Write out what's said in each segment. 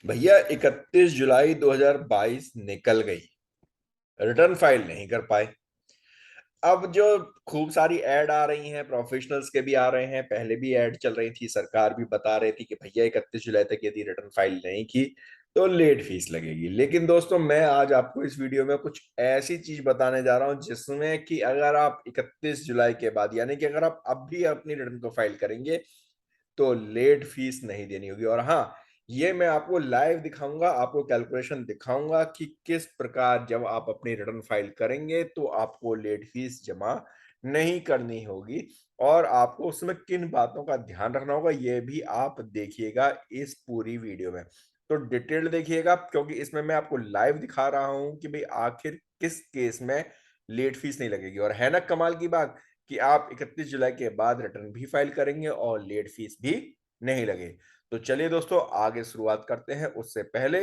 भैया 31 जुलाई 2022 निकल गई, रिटर्न फाइल नहीं कर पाए। अब जो खूब सारी ऐड आ रही हैं, प्रोफेशनल्स के भी आ रहे हैं, पहले भी ऐड चल रही थी, सरकार भी बता रही थी कि भैया 31 जुलाई तक यदि रिटर्न फाइल नहीं की तो लेट फीस लगेगी। लेकिन दोस्तों, मैं आज आपको इस वीडियो में कुछ ऐसी चीज बताने जा रहा हूं जिसमें कि अगर आप 31 जुलाई के बाद, यानी कि अगर आप अब भी अपनी रिटर्न को फाइल करेंगे तो लेट फीस नहीं देनी होगी। और हाँ, ये मैं आपको लाइव दिखाऊंगा, आपको कैलकुलेशन दिखाऊंगा कि किस प्रकार जब आप अपनी रिटर्न फाइल करेंगे तो आपको लेट फीस जमा नहीं करनी होगी, और आपको उसमें किन बातों का ध्यान रखना होगा ये भी आप देखिएगा इस पूरी वीडियो में। तो डिटेल देखिएगा, क्योंकि इसमें मैं आपको लाइव दिखा रहा हूं कि भाई आखिर किस केस में लेट फीस नहीं लगेगी। और है ना कमाल की बात कि आप 31 जुलाई के बाद रिटर्न भी फाइल करेंगे और लेट फीस भी नहीं लगे। तो चलिए दोस्तों, आगे शुरुआत करते हैं। उससे पहले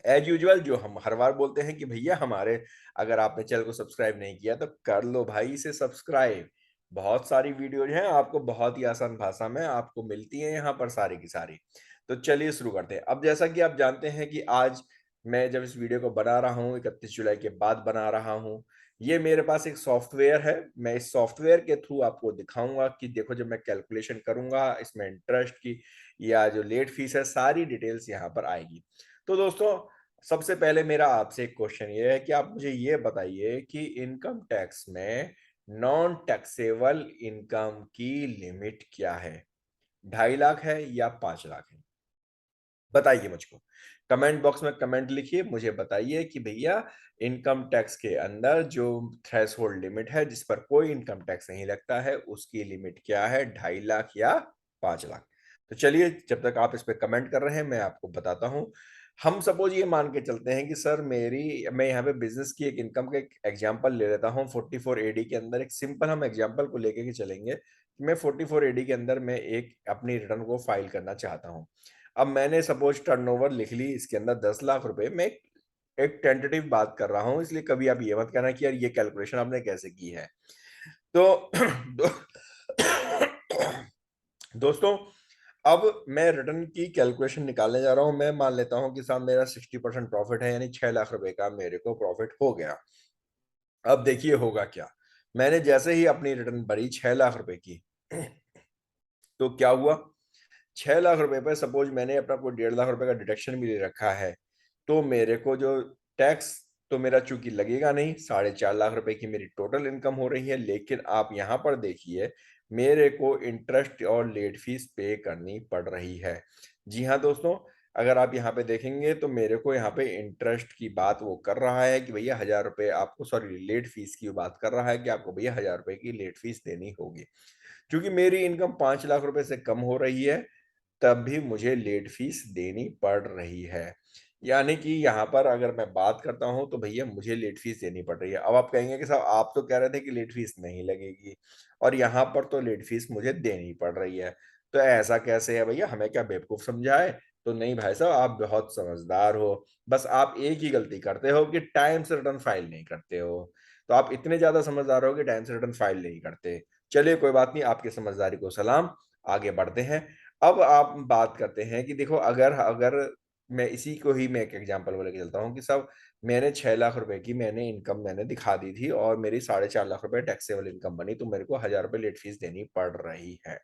एज यूजुअल जो हम हर बार बोलते हैं कि भैया हमारे, अगर आपने चैनल को सब्सक्राइब नहीं किया तो कर लो भाई इसे सब्सक्राइब। बहुत सारी वीडियोज हैं, आपको बहुत ही आसान भाषा में आपको मिलती हैं यहाँ पर सारी की सारी। तो चलिए शुरू करते हैं। अब जैसा कि आप जानते हैं कि आज मैं जब इस वीडियो को बना रहा हूँ 31 जुलाई के बाद बना रहा हूँ, ये मेरे पास एक सॉफ्टवेयर है। मैं इस सॉफ्टवेयर के थ्रू आपको दिखाऊंगा कि देखो जब मैं कैलकुलेशन करूंगा इसमें इंटरेस्ट की या जो लेट फीस है, सारी डिटेल्स यहाँ पर आएगी। तो दोस्तों, सबसे पहले मेरा आपसे एक क्वेश्चन ये है कि आप मुझे ये बताइए कि इनकम टैक्स में नॉन टैक्सेबल इनकम की लिमिट क्या है? 2.5 लाख है या 5 लाख है? बताइए मुझको। कमेंट बॉक्स में कमेंट लिखिए, मुझे बताइए कि भैया इनकम टैक्स के अंदर जो थ्रेश होल्ड लिमिट है जिस पर कोई इनकम टैक्स नहीं लगता है, उसकी लिमिट क्या है, 2.5 लाख या 5 लाख? तो चलिए, जब तक आप इस पे कमेंट कर रहे हैं मैं आपको बताता हूं। हम सपोज ये मान के चलते हैं कि सर मैं यहाँ पे बिजनेस की एक इनकम का एक एग्जांपल ले लेता हूँ। 44 AD के अंदर एक सिंपल हम एग्जांपल को लेके के चलेंगे कि मैं 44 AD के अंदर मैं एक अपनी रिटर्न को फाइल करना चाहता हूँ। अब मैंने सपोज टर्नओवर लिख ली इसके अंदर 10 लाख रुपए। मैं एक टेंटेटिव बात कर रहा हूं, इसलिए कभी आप ये मत कहना कि यार ये कैलकुलेशन आपने कैसे की है। तो दो, दोस्तों, अब मैं रिटर्न की कैलकुलेशन निकालने जा रहा हूं। मैं मान लेता हूं कि साहब मेरा 60% प्रॉफिट है, यानी 6 लाख रुपए का मेरे को प्रॉफिट हो गया। अब देखिए होगा क्या। मैंने जैसे ही अपनी रिटर्न भरी 6 लाख रुपए की, तो क्या हुआ, 6 लाख रुपए पर सपोज मैंने अपना कोई 1.5 लाख रुपए का डिडक्शन भी ले रखा है, तो मेरे को जो टैक्स तो मेरा चूंकि लगेगा नहीं। 4.5 लाख रुपए की मेरी टोटल इनकम हो रही है, लेकिन आप यहाँ पर देखिए मेरे को इंटरेस्ट और लेट फीस पे करनी पड़ रही है। जी हाँ दोस्तों, अगर आप यहाँ पे देखेंगे तो मेरे को यहाँ पे इंटरेस्ट की बात वो कर रहा है कि भैया 1,000 रुपए आपको, सॉरी लेट फीस की बात कर रहा है कि आपको भैया 1,000 रुपए की लेट फीस देनी होगी। क्योंकि मेरी इनकम 5 लाख रुपए से कम हो रही है, तब भी मुझे लेट फीस देनी पड़ रही है। यानी कि यहाँ पर अगर मैं बात करता हूँ तो भैया मुझे लेट फीस देनी पड़ रही है। अब आप कहेंगे कि साहब आप तो कह रहे थे कि लेट फीस नहीं लगेगी, और यहाँ पर तो लेट फीस मुझे देनी पड़ रही है। तो ऐसा कैसे है भैया, हमें क्या बेवकूफ समझाए? तो नहीं भाई साहब, आप बहुत समझदार हो। बस आप एक ही गलती करते हो कि टाइम से रिटर्न फाइल नहीं करते हो। तो आप इतने ज्यादा समझदार हो कि टाइम से रिटर्न फाइल नहीं करते। चलिए कोई बात नहीं, आपकी समझदारी को सलाम। आगे बढ़ते हैं। अब आप बात करते हैं कि देखो, अगर अगर मैं इसी को ही मैं एक एग्जांपल को लेके चलता हूँ कि सब मैंने 6 लाख रुपए की मैंने इनकम मैंने दिखा दी थी और मेरी 4.5 लाख रुपए टैक्सेबल इनकम बनी, तो मेरे को 1,000 रुपए लेट फीस देनी पड़ रही है।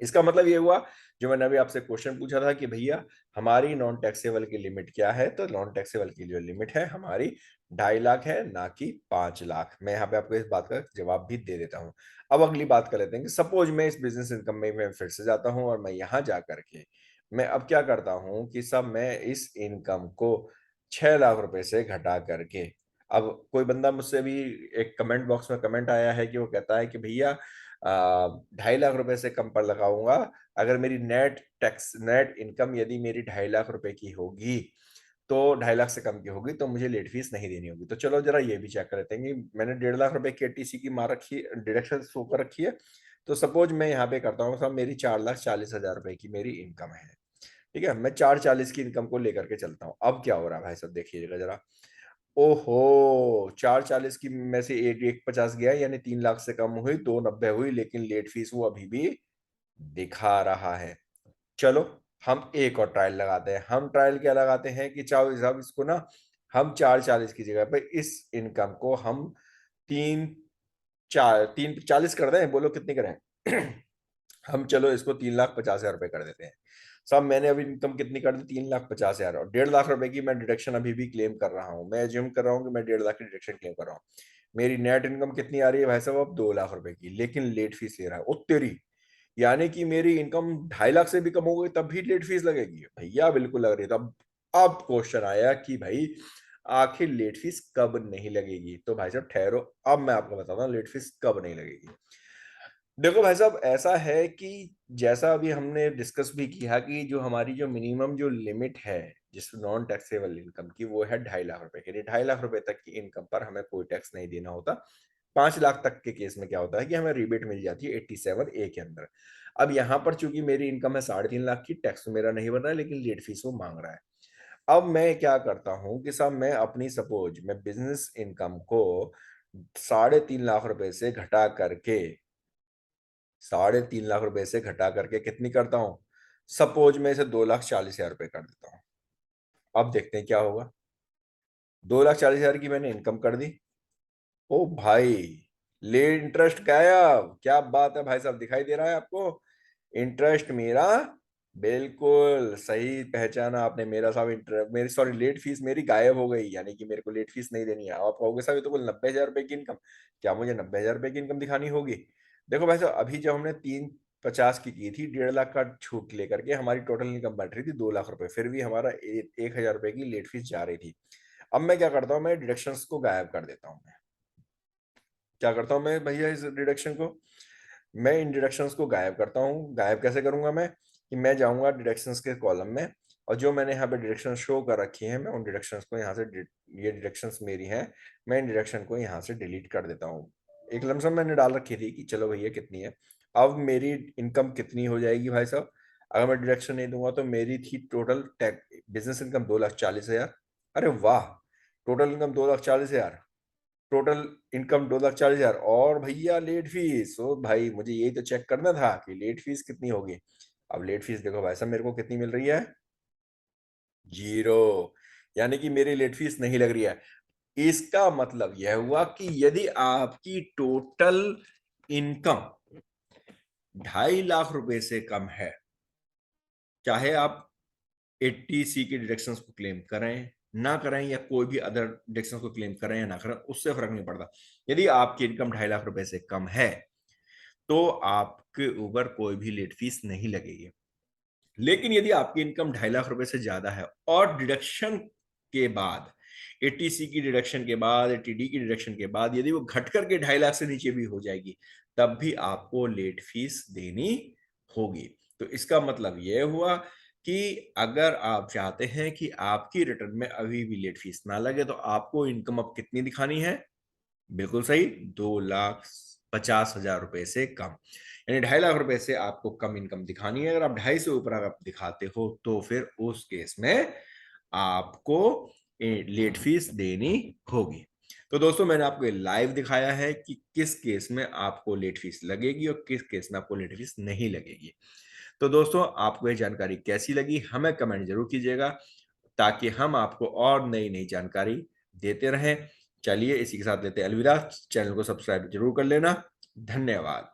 इसका मतलब ये हुआ, जो मैंने अभी आपसे क्वेश्चन पूछा था कि भैया हमारी नॉन टैक्सेबल की लिमिट क्या है, तो नॉन टैक्सेबल की जो लिमिट है हमारी 2.5 लाख है, ना कि 5 लाख। मैं यहाँ पे आपको इस बात का जवाब भी दे देता हूँ। अब अगली बात कर लेते हैं कि सपोज मैं इस बिजनेस इनकम में मैं फिर से जाता हूँ और मैं यहाँ जा करके मैं अब क्या करता हूँ कि सब मैं इस इनकम को 6 लाख रुपए से घटा करके, अब कोई बंदा मुझसे भी एक कमेंट बॉक्स में कमेंट आया है कि वो कहता है कि भैया 2.5 लाख रुपए से कम पर लगाऊंगा, अगर मेरी नेट इनकम यदि मेरी 2.5 लाख रुपए की होगी, तो 2.5 लाख से कम की होगी तो मुझे लेट फीस नहीं देनी होगी। तो चलो जरा ये भी चेक कर लेते हैं कि मैंने 1.5 लाख रुपए की एटीसी की मार रखी, डिडक्शन शो कर रखी है। तो सपोज मैं यहाँ पे करता हूँ, साहब मेरी 4,40,000 रुपए की मेरी इनकम है। ठीक है, मैं 440 की इनकम को लेकर के चलता हूँ। अब क्या हो रहा है भाई साहब, देखिएगा जरा। ओहो, 440 की में से एक 150 गया, यानी 3 लाख से कम हुई, 290 हुई, लेकिन लेट फीस वो अभी भी दिखा रहा है। चलो, हम एक और ट्रायल लगाते हैं। हम ट्रायल क्या लगाते हैं कि चाहो साहब इसको ना हम 440 की जगह पे इस इनकम को हम तीन 340 कर दें, बोलो कितनी करें? हम चलो इसको 3,50,000 रुपए कर देते हैं। साहब मैंने अभी इनकम कितनी कर दी? 3,50,000, और 1.5 लाख रुपए की मैं डिडक्शन अभी भी क्लेम कर रहा हूँ। मैं एज्यूम कर रहा हूँ कि मैं 1.5 लाख की डिडक्शन क्लेम कर रहा हूँ। मेरी नेट इनकम कितनी आ रही है भाई साहब? अब 2 लाख रुपए की, लेकिन लेट फीस ले रहा है। ओ तेरी, यानी कि मेरी इनकम 2.5 लाख से भी कम हो गई तब भी लेट फीस लगेगी? भैया बिल्कुल लग रही है। तब अब क्वेश्चन आया कि भाई आखिर लेट फीस कब नहीं लगेगी? तो भाई साहब ठहरो, अब मैं आपको बताता हूँ लेट फीस कब नहीं लगेगी। देखो भाई साहब, ऐसा है कि जैसा अभी हमने डिस्कस भी किया कि जो हमारी जो मिनिमम जो लिमिट है जिस नॉन टैक्सेबल इनकम की, वो है 2.5 लाख रुपए की। 2.5 लाख रुपए तक की इनकम पर हमें कोई टैक्स नहीं देना होता। 5 लाख तक के केस में क्या होता है कि हमें रिबेट मिल जाती है 87A के अंदर। अब यहाँ पर चूंकि मेरी इनकम है 3.5 लाख की, टैक्स तो मेरा नहीं बन रहा है, लेकिन लेट फीस वो मांग रहा है। अब मैं क्या करता हूँ कि साहब मैं अपनी सपोज मैं बिजनेस इनकम को 3.5 लाख रुपए से घटा करके 3.5 लाख रुपए से घटा करके कितनी करता हूँ? सपोज मैं इसे 2,40,000 रुपए कर देता हूँ। अब देखते हैं क्या होगा। 2,40,000 की मैंने इनकम कर दी। ओ भाई, ले इंटरेस्ट गायब। क्या बात है भाई साहब, दिखाई दे रहा है आपको? इंटरेस्ट मेरा बिल्कुल सही पहचाना आपने मेरा साहब। इंटरेस्ट मेरी, सॉरी, लेट फीस मेरी गायब हो गई, यानी कि मेरे को लेट फीस नहीं देनी है। आप कहोगे साहब ये तो कुल 90,000 रुपए की इनकम, क्या मुझे 90,000 रुपए की इनकम दिखानी होगी? देखो भाई साहब, अभी जब हमने 350 की थी, 1.5 लाख का छूट लेकर के हमारी टोटल इनकम बढ़ रही थी 2 लाख रुपए, फिर भी हमारा 1,000 रुपए की लेट फीस जा रही थी। अब मैं क्या करता हूँ, मैं डिडक्शंस को गायब कर देता हूँ। मैं क्या करता हूँ मैं भैया, इस डिडक्शन को मैं इन डिडक्शंस को गायब करता हूँ। गायब कैसे करूंगा मैं? कि मैं जाऊंगा डिडक्शंस के कॉलम में, और जो मैंने यहाँ पे डिडक्शन शो कर रखी है, मैं उन डिडक्शंस को यहाँ से ये डिडक्शंस मेरी हैं, मैं इन डिडक्शन को यहाँ से डिलीट कर देता हूँ। एक लमसम मैंने डाल रखी थी कि चलो भैया कितनी है। अब मेरी इनकम कितनी हो जाएगी भाई साहब? अगर मैं डिडक्शन नहीं दूंगा तो मेरी थी टोटल बिजनेस इनकम 2,40,000। अरे वाह, टोटल इनकम 2,40,000, टोटल इनकम 2,40,000, और भैया लेट फीस। ओ भाई, मुझे यही तो चेक करना था कि लेट फीस कितनी होगी। अब लेट फीस देखो भाई साहब, मेरे को कितनी मिल रही है? 0। यानी कि मेरी लेट फीस नहीं लग रही है। इसका मतलब यह हुआ कि यदि आपकी टोटल इनकम 2.5 लाख रुपए से कम है, चाहे आप 80C की डिडक्शंस को क्लेम करें ना करें, या कोई भी अदर डिडक्शंस को क्लेम करें या ना करें, उससे फर्क नहीं पड़ता। यदि आपकी इनकम 2.5 लाख रुपए से कम है तो आपके ऊपर कोई भी लेट फीस नहीं लगेगी। लेकिन यदि आपकी इनकम 2.5 लाख रुपए से ज्यादा है और डिडक्शन के बाद, 80C की डिडक्शन के बाद, 80D की डिडक्शन के बाद यदि वो घट करके 2.5 लाख से नीचे भी हो जाएगी, तब भी आपको लेट फीस देनी होगी। तो इसका मतलब यह हुआ कि अगर आप चाहते हैं कि आपकी रिटर्न में अभी भी लेट फीस ना लगे, तो आपको इनकम अब कितनी दिखानी है? बिल्कुल सही, 2,50,000 रुपए से कम। यानी 2.5 लाख रुपए से आपको कम इनकम दिखानी है। अगर आप 2.5 से ऊपर आप दिखाते हो तो फिर उस केस में आपको लेट फीस देनी होगी। तो दोस्तों, मैंने आपको ये लाइव दिखाया है कि किस केस में आपको लेट फीस लगेगी और किस केस में आपको लेट फीस नहीं लगेगी। तो दोस्तों, आपको ये जानकारी कैसी लगी हमें कमेंट जरूर कीजिएगा, ताकि हम आपको और नई नई जानकारी देते रहें। चलिए इसी के साथ लेते हैं अलविदा। चैनल को सब्सक्राइब जरूर कर लेना। धन्यवाद।